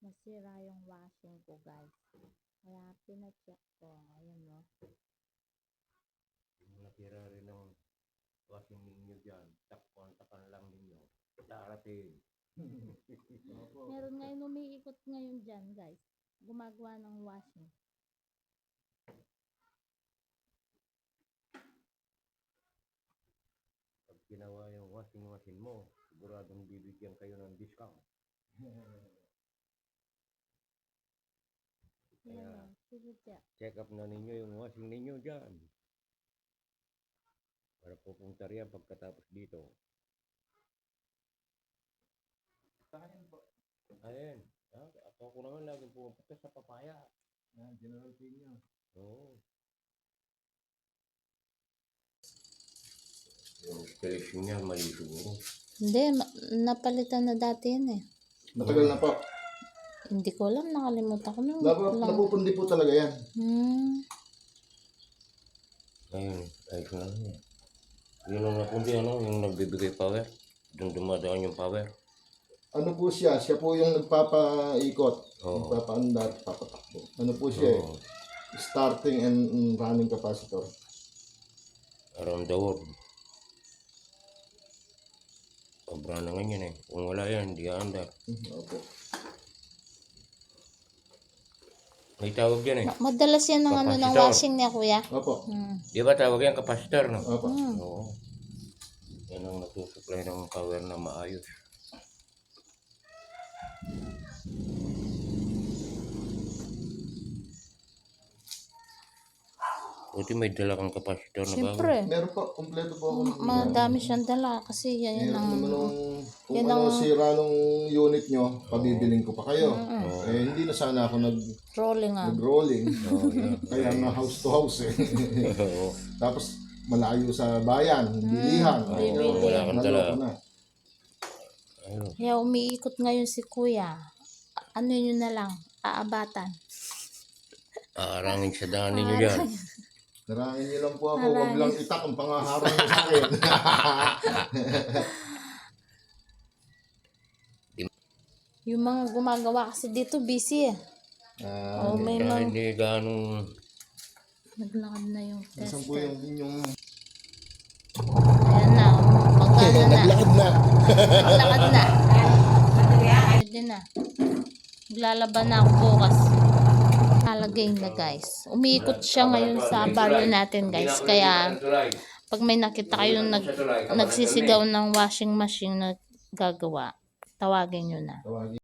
nasira yung washing ko, guys. Kaya pinacheck ko. Ayan, no. Yung natira rin ng washing ninyo dyan, kontakan lang ninyo. Darating. Meron ngayon umiikot ngayon dyan, guys. Gumagawa ng washing. Pag ginawa yung washing machine mo, siguradong bibigyan kayo ng discount. Kaya, check up na ninyo yung washing ninyo dyan. Para pupunta riyan pagkatapos dito. Saan po? Ayan. Ako naman laging pupunta sa Papaya. General Pino. Oo. Yung installation niya, mali siguro. Hindi, napalitan na dati yun eh. Matagal na po. Hindi ko alam, nakalimutan ko na. Napupundi po talaga yan. Ayun, ayos na lang yan. Yun ang napundi, yung nagbibigay power. Doon dumadaan yung power. Ano po siya? Siya po yung nagpapaikot. Oo. Nagpapaandar, papatakbo. Ano po siya eh? Starting and running capacitor. Around the world. Sobra na ganyan eh. Kung wala yan, hindi aandar. Opo. May tawag yan eh. Madalas yan ng ano ng washing niya, kuya. Opo. Di ba tawag yan capacitor, no? Opo. Oo. Yan ang nagsusupply ng power na maayos. Buti may dala kang capacitor na bago. Siyempre. Meron po, kompleto po ako. Madami siyang dala kasi yan ang... Kung ano sira nung unit nyo, pabibiling ko pa kayo. Eh, hindi na sana ako rolling nag-rolling. Kaya nga house to house eh. Tapos malayo sa bayan, bilihan. Wala kang dala. Kaya umiikot ngayon si kuya. Ano yun na lang, aabatan. Aarangin sa daan ninyo dyan. Narangin niyo lang po ako, wag lang itak ang pangaharang niyo sa akin. Yung mga gumagawa kasi dito busy eh. May mga... Hindi ganong... Naglakad na yung tester. Saan po yung inyong... Ayan na, magkano na. Naglakad na. Naglakad na. Pwede na. Maglalaban na ako bukas. Halagay na guys. Umiikot siya ngayon sa baryo natin guys. Kaya pag may nakita kayo nagsisigaw ng washing machine na gagawa, tawagin nyo na.